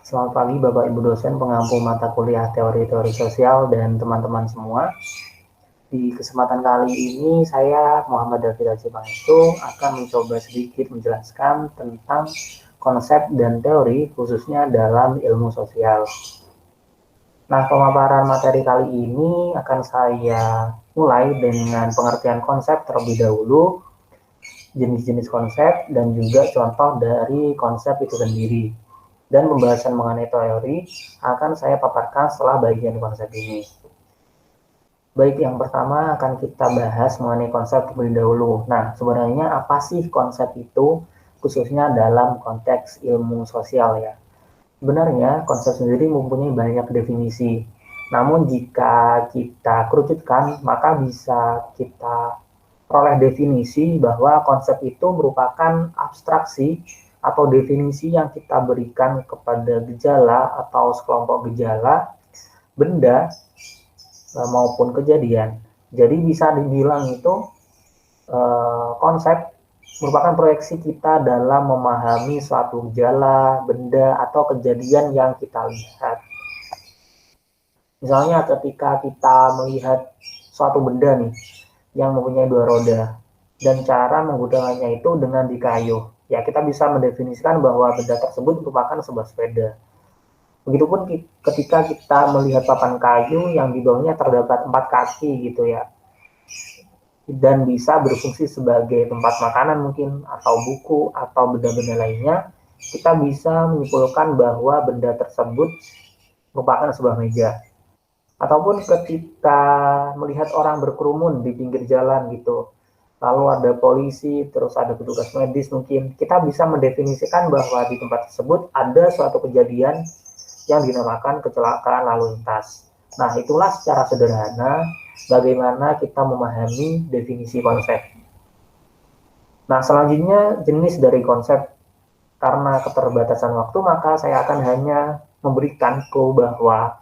Selamat pagi Bapak Ibu dosen pengampu mata kuliah teori-teori sosial dan teman-teman semua. Di kesempatan kali ini saya Muhammad David Acipang itu akan mencoba sedikit menjelaskan tentang konsep dan teori khususnya dalam ilmu sosial. Nah, pemaparan materi kali ini akan saya mulai dengan pengertian konsep terlebih dahulu, jenis-jenis konsep, dan juga contoh dari konsep itu sendiri. Dan pembahasan mengenai teori akan saya paparkan setelah bagian konsep ini. Baik, yang pertama akan kita bahas mengenai konsep terlebih dahulu. Nah, sebenarnya apa sih konsep itu, khususnya dalam konteks ilmu sosial ya? Sebenarnya konsep sendiri mempunyai banyak definisi. Namun jika kita kerucutkan, maka bisa kita peroleh definisi bahwa konsep itu merupakan abstraksi atau definisi yang kita berikan kepada gejala atau sekelompok gejala, benda, maupun kejadian. Jadi bisa dibilang itu konsep merupakan proyeksi kita dalam memahami suatu gejala, benda, atau kejadian yang kita lihat. Misalnya ketika kita melihat suatu benda nih, yang mempunyai dua roda, dan cara menggunakannya itu dengan dikayuh. Ya, kita bisa mendefinisikan bahwa benda tersebut merupakan sebuah sepeda. Begitupun ketika kita melihat papan kayu yang di bawahnya terdapat 4 kaki gitu ya, dan bisa berfungsi sebagai tempat makanan mungkin, atau buku, atau benda-benda lainnya, kita bisa menyimpulkan bahwa benda tersebut merupakan sebuah meja. Ataupun ketika melihat orang berkerumun di pinggir jalan gitu, lalu ada polisi, terus ada petugas medis mungkin, kita bisa mendefinisikan bahwa di tempat tersebut ada suatu kejadian yang dinamakan kecelakaan lalu lintas. Nah, itulah secara sederhana bagaimana kita memahami definisi konsep. Nah, selanjutnya jenis dari konsep. Karena keterbatasan waktu, maka saya akan hanya memberikan clue bahwa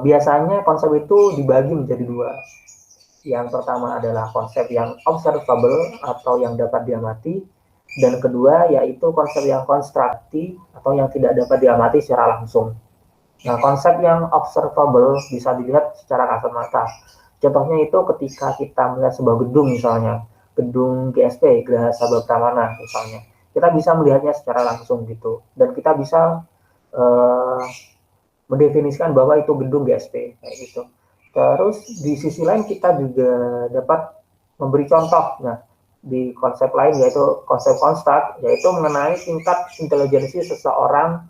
biasanya konsep itu dibagi menjadi dua. Yang pertama adalah konsep yang observable atau yang dapat diamati, dan kedua yaitu konsep yang konstruktif atau yang tidak dapat diamati secara langsung. Nah, konsep yang observable bisa dilihat secara kasat mata. Contohnya itu ketika kita melihat sebuah gedung misalnya, gedung GSP, Geraha Sabah Pramana misalnya. Kita bisa melihatnya secara langsung gitu. Dan kita bisa mendefinisikan bahwa itu gedung GSP kayak gitu. Terus di sisi lain kita juga dapat memberi contoh. Nah, di konsep lain yaitu konsep konstruk, yaitu mengenai tingkat intelijensi seseorang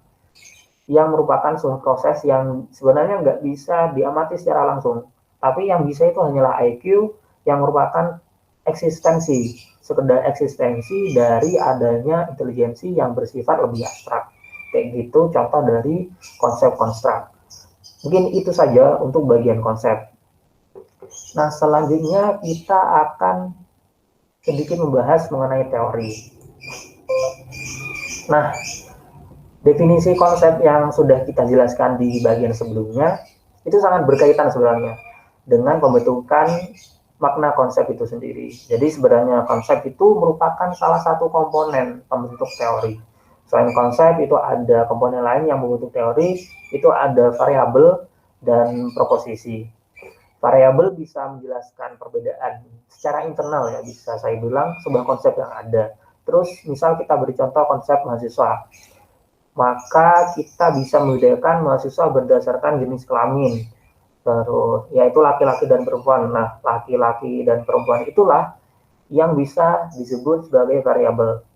yang merupakan sebuah proses yang sebenarnya nggak bisa diamati secara langsung. Tapi yang bisa itu hanyalah IQ yang merupakan eksistensi, sekedar eksistensi dari adanya intelijensi yang bersifat lebih abstrak. Kayak gitu contoh dari konsep konstruk. Mungkin itu saja untuk bagian konsep. Nah, selanjutnya kita akan sedikit membahas mengenai teori. Nah, definisi konsep yang sudah kita jelaskan di bagian sebelumnya itu sangat berkaitan sebenarnya dengan pembentukan makna konsep itu sendiri. Jadi sebenarnya konsep itu merupakan salah satu komponen pembentuk teori. Selain konsep itu ada komponen lain yang membentuk teori, itu ada variabel dan proposisi. Variabel bisa menjelaskan perbedaan secara internal ya, bisa saya bilang sebuah konsep yang ada. Terus misal kita beri contoh konsep mahasiswa, maka kita bisa membedakan mahasiswa berdasarkan jenis kelamin. Terus yaitu laki-laki dan perempuan. Nah, laki-laki dan perempuan itulah yang bisa disebut sebagai variabel.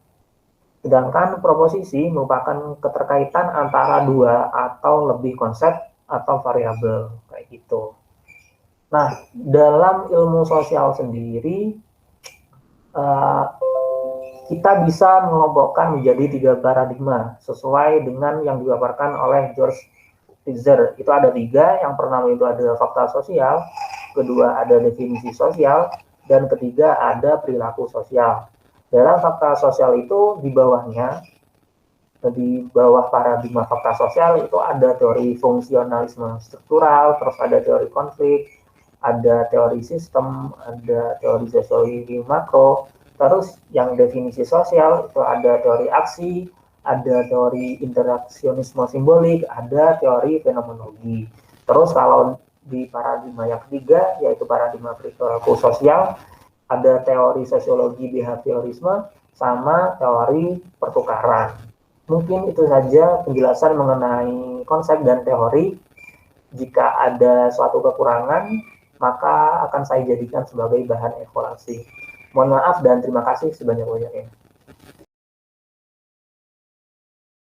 Sedangkan proposisi merupakan keterkaitan antara dua atau lebih konsep atau variabel kayak gitu. Nah, dalam ilmu sosial sendiri kita bisa mengelompokkan menjadi 3 paradigma sesuai dengan yang dipaparkan oleh George Ritzer. Itu ada 3, yang pertama itu ada fakta sosial, kedua ada definisi sosial, dan ketiga ada perilaku sosial. Dalam fakta sosial itu di bawahnya, di bawah paradigma fakta sosial itu ada teori fungsionalisme struktural, terus ada teori konflik, ada teori sistem, ada teori sosiologi makro. Terus yang definisi sosial itu ada teori aksi, ada teori interaksionisme simbolik, ada teori fenomenologi. Terus kalau di paradigma yang ketiga, yaitu paradigma perilaku sosial, ada teori sosiologi behaviorisme, sama teori pertukaran. Mungkin itu saja penjelasan mengenai konsep dan teori. Jika ada suatu kekurangan, maka akan saya jadikan sebagai bahan evaluasi. Mohon maaf dan terima kasih sebanyak-banyaknya.